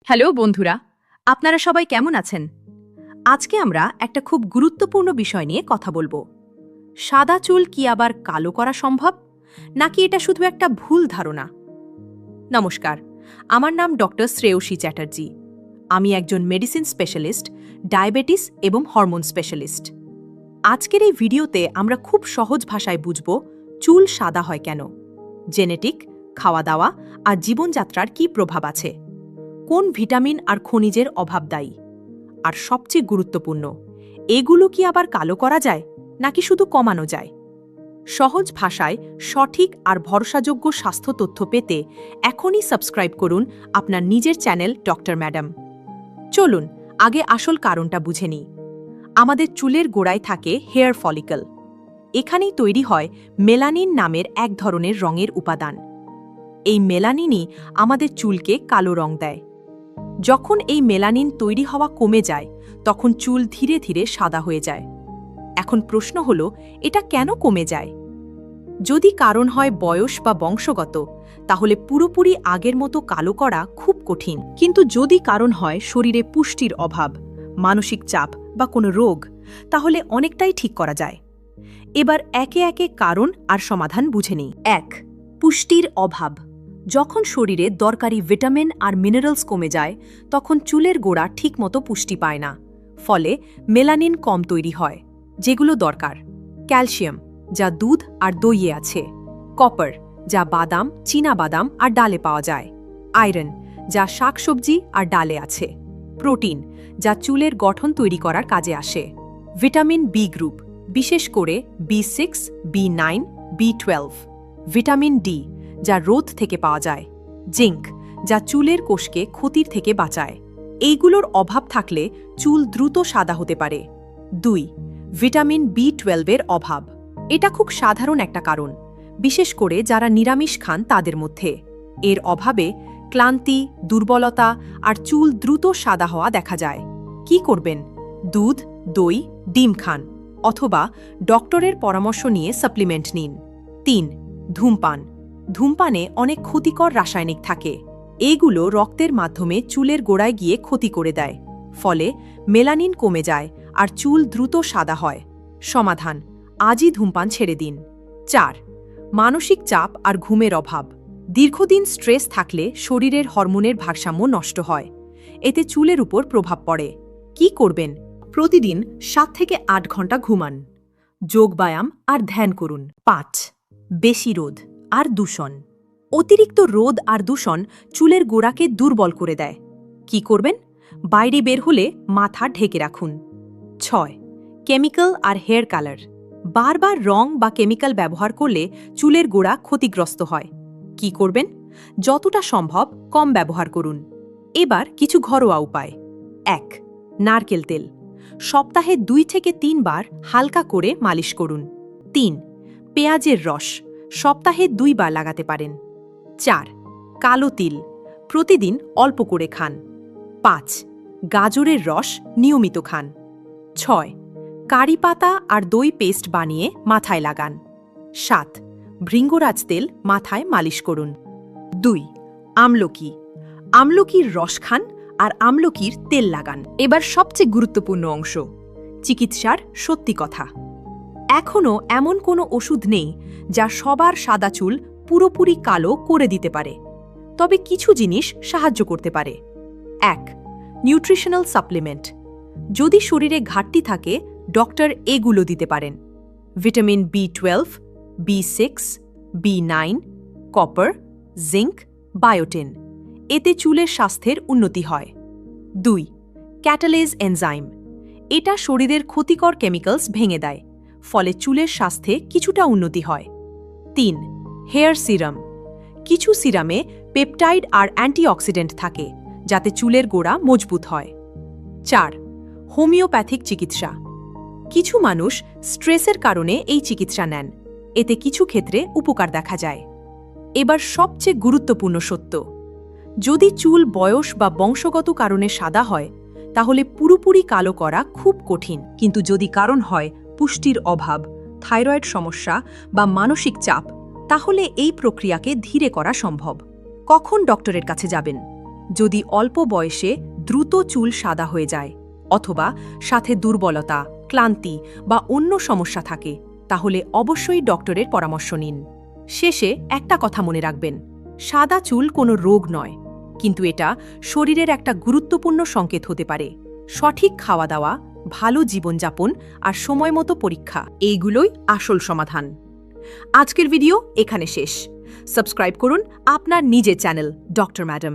Hello বন্ধুরা, আপনারা সবাই কেমন আছেন? আজকে আমরা একটা খুব গুরুত্বপূর্ণ বিষয় নিয়ে কথা বলবো। সাদা চুল কি আবার কালো করা সম্ভব, নাকি এটা শুধু একটা ভুল ধারণা? নমস্কার, আমার নাম ডক্টর শ্রেয়সী চ্যাটার্জি। আমি একজন মেডিসিন স্পেশালিস্ট, ডায়াবেটিস এবং হরমোন স্পেশালিস্ট। আজকের এই ভিডিওতে আমরা খুব সহজ ভাষায় বুঝব চুল সাদা হয় কেন, জেনেটিক, খাওয়া দাওয়া আর জীবনযাত্রার কি প্রভাব আছে, কোন ভিটামিন আর খনিজের অভাব দায়ী, আর সবচেয়ে গুরুত্বপূর্ণ, এগুলো কি আবার কালো করা যায় নাকি শুধু কমানো যায়। সহজ ভাষায় সঠিক আর ভরসাযোগ্য স্বাস্থ্য তথ্য পেতে এখনই সাবস্ক্রাইব করুন আপনার নিজের চ্যানেল ডক্টর ম্যাডাম। চলুন আগে আসল কারণটা বুঝে নিই। আমাদের চুলের গোড়ায় থাকে হেয়ার ফলিকল। এখানেই তৈরি হয় মেলানিন নামের এক ধরনের রঙের উপাদান। এই মেলানিনই আমাদের চুলকে কালো রং দেয়। যখন এই মেলানিন তৈরি হওয়া কমে যায়, তখন চুল ধীরে ধীরে সাদা হয়ে যায়। এখন প্রশ্ন হলো, এটা কেন কমে যায়? যদি কারণ হয় বয়স বা বংশগত, তাহলে পুরোপুরি আগের মতো কালো করা খুব কঠিন। কিন্তু যদি কারণ হয় শরীরে পুষ্টির অভাব, মানসিক চাপ বা কোনো রোগ, তাহলে অনেকটাই ঠিক করা যায়। এবার একে একে কারণ আর সমাধান বুঝে নিই। ১. পুষ্টির অভাব। যখন শরীরে দরকারি ভিটামিন আর মিনারেলস কমে যায়, তখন চুলের গোড়া ঠিকমতো পুষ্টি পায় না। ফলে মেলানিন কম তৈরি হয়, যেগুলো দরকার। ক্যালসিয়াম, যা দুধ আর দইয়ে আছে। কপার, যা বাদাম, চীনা বাদাম আর ডালে পাওয়া যায়। আয়রন, যা শাকসবজি আর ডালে আছে। প্রোটিন, যা চুলের গঠন তৈরি করার কাজে আসে। ভিটামিন বি গ্রুপ, বিশেষ করে B6, B9, B12। Vitamin D, যা রোদ থেকে পাওয়া যায়। জিঙ্ক, যা চুলের কোষকে ক্ষতির থেকে বাঁচায়। এইগুলোর অভাব থাকলে চুল দ্রুত সাদা হতে পারে। ২. ভিটামিন B12 এর অভাব। এটা খুব সাধারণ একটা কারণ, বিশেষ করে যারা নিরামিষ খান তাদের মধ্যে। এর অভাবে ক্লান্তি, দুর্বলতা আর চুল দ্রুত সাদা হওয়া দেখা যায়। কি করবেন? দুধ, দই, ডিম খান, অথবা ডক্টরের পরামর্শ নিয়ে সাপ্লিমেন্ট নিন। ৩. ধূমপান। ধূমপানে অনেক ক্ষতিকর রাসায়নিক থাকে। এইগুলো রক্তের মাধ্যমে চুলের গোড়ায় গিয়ে ক্ষতি করে দেয়। ফলে মেলানিন কমে যায় আর চুল দ্রুত সাদা হয়। সমাধান: আজই ধূমপান ছেড়ে দিন। ৪. মানসিক চাপ আর ঘুমের অভাব। দীর্ঘদিন স্ট্রেস থাকলে শরীরের হরমোনের ভারসাম্য নষ্ট হয়। এতে চুলের উপর প্রভাব পড়ে। কি করবেন? প্রতিদিন ৭ থেকে ৮ ঘন্টা ঘুমান। যোগব্যায়াম আর ধ্যান করুন। ৫. বেশি রোদ আর দূষণ। অতিরিক্ত রোদ আর দূষণ চুলের গোড়াকে দুর্বল করে দেয়। কি করবেন? বাইরে বের হলে মাথা ঢেকে রাখুন। ৬. কেমিক্যাল আর হেয়ার কালার। বারবার রং বা কেমিক্যাল ব্যবহার করলে চুলের গোড়া ক্ষতিগ্রস্ত হয়। কি করবেন? যতটা সম্ভব কম ব্যবহার করুন। এবার কিছু ঘরোয়া উপায়। ১. নারকেল তেল। সপ্তাহে ২ থেকে ৩ বার হালকা করে মালিশ করুন। ৩. পেঁয়াজের রস। সপ্তাহে ২ বার লাগাতে পারেন। ৪. কালো তিল। প্রতিদিন অল্প করে খান। ৫. গাজরের রস নিয়মিত খান। ৬. কারি পাতা আর দই পেস্ট বানিয়ে মাথায় লাগান। ৭. ভৃঙ্গরাজ তেল মাথায় মালিশ করুন। ২. আমলকি। আমলকির রস খান আর আমলকির তেল লাগান। এবার সবচেয়ে গুরুত্বপূর্ণ অংশ, চিকিৎসার সত্যি কথা। এখনও এমন কোনো ওষুধ নেই যা সবার সাদা চুল পুরোপুরি কালো করে দিতে পারে, তবে কিছু জিনিস সাহায্য করতে পারে। ১. Nutritional supplement. যদি শরীরে ঘাটতি থাকে, ডক্টর এগুলো দিতে পারেন: vitamin B12, B6, B9, copper, zinc, বায়োটিন। এতে চুলের স্বাস্থ্যের উন্নতি হয়। ২. Catalase enzyme. এটা শরীরের ক্ষতিকর কেমিক্যালস ভেঙে দেয়, ফলে চুলের স্বাস্থ্যে কিছুটা উন্নতি হয়। ৩. Hair serum. কিছু সিরামে পেপটাইড আর অ্যান্টিঅক্সিডেন্ট থাকে, যাতে চুলের গোড়া মজবুত হয়। ৪. হোমিওপ্যাথিক চিকিৎসা। কিছু মানুষ স্ট্রেসের কারণে এই চিকিৎসা নেন, এতে কিছু ক্ষেত্রে উপকার দেখা যায়। এবার সবচেয়ে গুরুত্বপূর্ণ সত্য, যদি চুল বয়স বা বংশগত কারণে সাদা হয়, তাহলে পুরোপুরি কালো করা খুব কঠিন। কিন্তু যদি কারণ হয় পুষ্টির অভাব, থাইরয়েড সমস্যা বা মানসিক চাপ, তাহলে এই প্রক্রিয়াকে ধীরে করা সম্ভব। কখন ডক্টরের কাছে যাবেন? যদি অল্প বয়সে দ্রুত চুল সাদা হয়ে যায় অথবা সাথে দুর্বলতা, ক্লান্তি বা অন্য সমস্যা থাকে, তাহলে অবশ্যই ডক্টরের পরামর্শ নিন। শেষে একটা কথা মনে রাখবেন, সাদা চুল কোনো রোগ নয়, কিন্তু এটা শরীরের একটা গুরুত্বপূর্ণ সংকেত হতে পারে। সঠিক খাওয়া দাওয়া, ভালো জীবনযাপন আর সময়মতো পরীক্ষা, এইগুলোই আসল সমাধান। আজকের ভিডিও এখানে শেষ। সাবস্ক্রাইব করুন আপনার নিজের চ্যানেল ডক্টর ম্যাডাম।